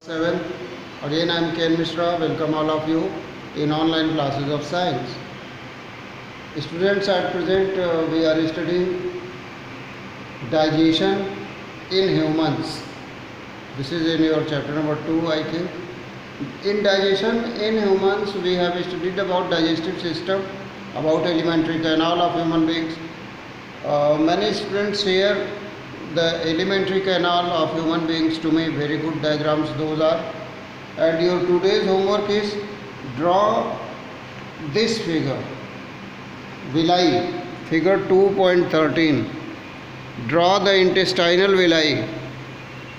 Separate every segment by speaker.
Speaker 1: 7. Again I am Ken Mishra. Welcome all of you in online classes of science. Students, at present we are studying digestion in humans. This is in your chapter number 2, I think. In digestion in humans we have studied about digestive system, about alimentary canal of human beings. Many students here the alimentary canal of human beings to me very good diagrams those are, and your today's homework is draw this figure villi, figure 2.13. Draw the intestinal villi,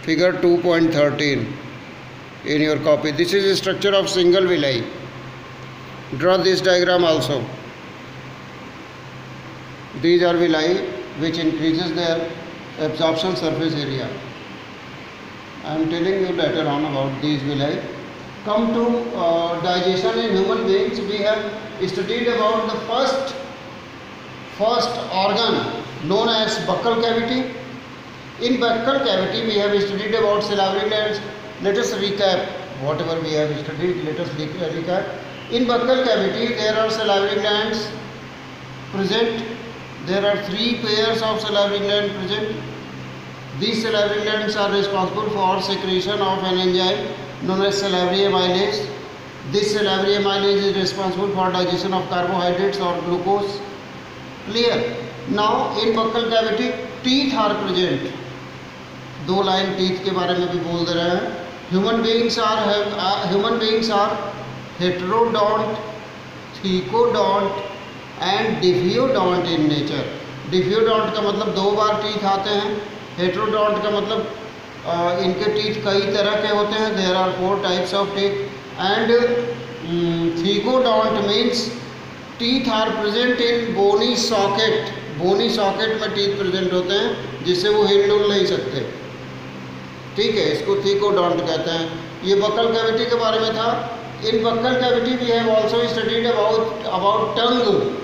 Speaker 1: figure 2.13 in your copy. This is a structure of single villi. Draw this diagram also. These are villi which increases their absorption surface area. I am telling you later on about these villi. Come to digestion in human beings. We have studied about the first organ known as buccal cavity. In buccal cavity we have studied about salivary glands. Let us recap whatever we have studied. Let us recap. In buccal cavity there are salivary glands present. There are 3 pairs of salivary glands present. These salivary glands are responsible for secretion of an enzyme known as salivary amylase. This salivary amylase is responsible for digestion of carbohydrates or glucose. Clear? Now in buccal cavity teeth are present. 2 line teeth के बारे में भी बोल दे रहे हैं. Human beings are heterodont, thecodont and diphyodont in nature. Diphyodont का मतलब 2 बार teeth आते हैं. हेट्रोडोंट का मतलब इनके टीथ कई तरह के होते हैं. There are 4 types of teeth. And thecodont means teeth are present in bony socket. Bony socket में टीथ प्रेजेंट होते हैं जिससे वो हिल डुल नहीं सकते. ठीक है, इसको थीकोडोंट कहते हैं. ये बक्कल कैविटी के बारे में था. In buccal cavity we have also studied about tongue.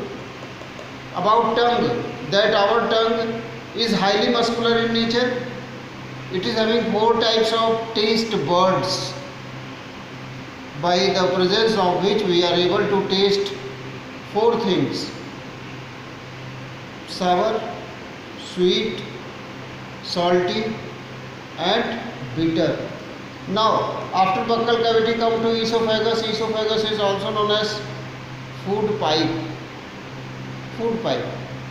Speaker 1: That our tongue is highly muscular in nature. It is having 4 types of taste buds, by the presence of which we are able to taste 4 things: sour, sweet, salty and bitter. Now after buccal cavity come to esophagus. Esophagus is also known as food pipe.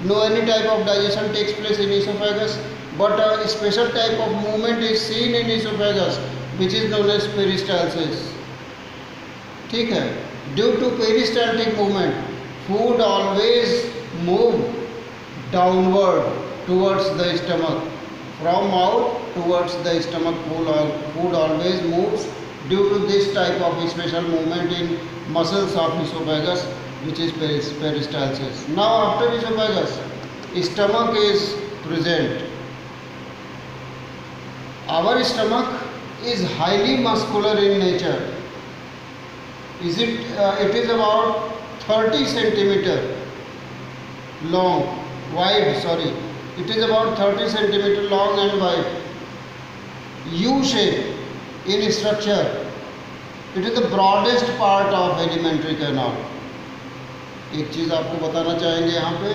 Speaker 1: No any type of digestion takes place in esophagus, but a special type of movement is seen in esophagus which is known as peristalsis. ठीक है. Due to peristaltic movement food always move downward towards the stomach. From mouth towards the stomach, food always moves due to this type of special movement in muscles of esophagus, which is peristalsis. Now after esophagus, stomach is present. Our stomach is highly muscular in nature. It is about 30 centimeter long, wide. It is about 30 centimeter long and wide. U shape in structure. It is the broadest part of alimentary canal. एक चीज़ आपको बताना चाहेंगे यहाँ पे.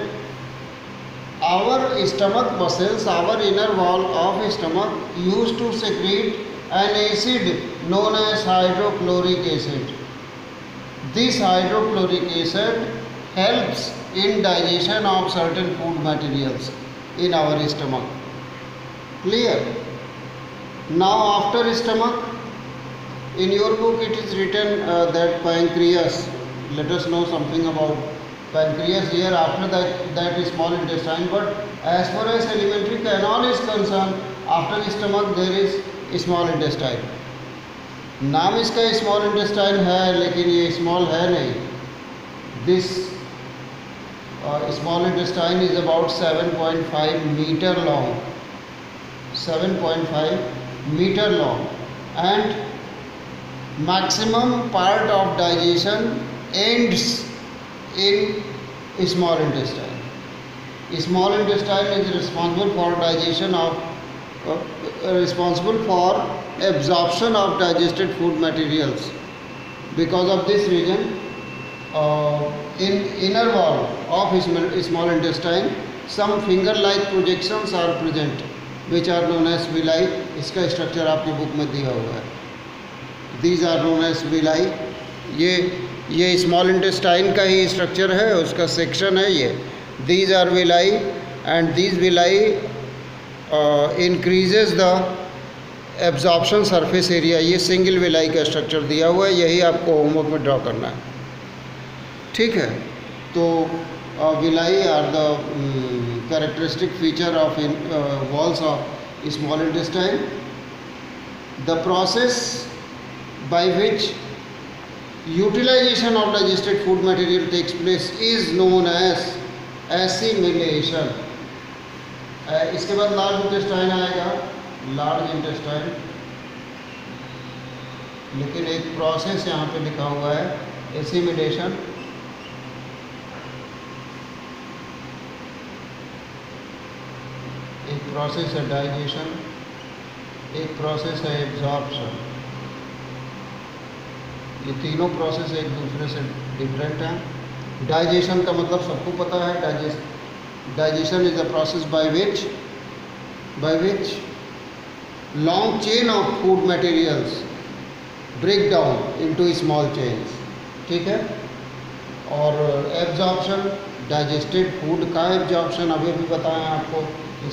Speaker 1: Our stomach muscles, our inner wall of stomach used to secrete an acid known as hydrochloric acid. This hydrochloric acid helps in digestion of certain food materials in our stomach. Clear? Now after stomach, in your book it is written that pancreas. Let us know something about pancreas here. After that is small intestine, but as far as alimentary canal is concerned, after stomach there is small intestine. नाम इसका small intestine है लेकिन ये small है नहीं. This small intestine is about 7.5 meter long. 7.5 meter long, and maximum part of digestion ends in small intestine. Small intestine is responsible for digestion of responsible for absorption of digested food materials. Because of this reason, in inner wall of small intestine, some finger-like projections are present, which are known as villi. इसका structure आपकी book में दिया हुआ है. These are known as villi. ये small intestine का ही structure है, उसका section है ये. These are villi, and these villi increases the absorption surface area. ये single villi का structure दिया हुआ है, यही आपको homework में draw करना है. ठीक है, तो villi are the characteristic feature of walls of small intestine. The process by which utilization of digested food material takes place is known as assimilation. इसके बाद लार्ज इंटेस्टाइन आएगा, लार्ज इंटेस्टाइन, लेकिन एक प्रोसेस यहाँ पे लिखा हुआ है एसिमिलेशन. एक प्रोसेस है डाइजेशन, एक प्रोसेस है एब्जॉर्प्शन. ये तीनों प्रोसेस एक दूसरे से डिफरेंट हैं. डाइजेशन का मतलब सबको पता है. Digestion is the process by which long chain of food materials break down into small chains. ठीक है. और एब्जॉर्प्शन, डाइजेस्टेड फूड का एब्जॉर्प्शन अभी भी बताया आपको,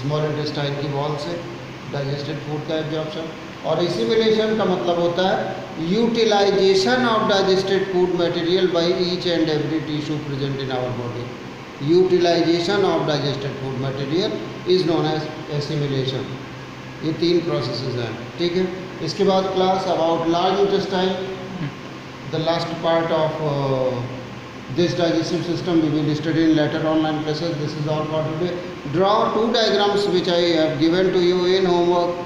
Speaker 1: स्मॉल इंटेस्टाइन की वॉल से डाइजेस्टेड फूड का एब्जॉर्प्शन. और एसिमिलेशन का मतलब होता है utilisation of digested food material by each and every tissue present in our body. Utilisation of digested food material is known as assimilation. ये तीन प्रोसेसेस हैं. ठीक है. इसके बाद class about large intestine, the last part of this digestive system we will study in later online classes. This is all for today. Draw two diagrams which I have given to you in homework.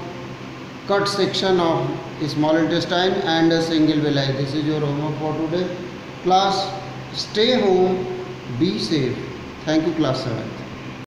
Speaker 1: Cut section of small intestine and a single villi. This is your homework for today. Class, stay home, be safe. Thank you, class 7th.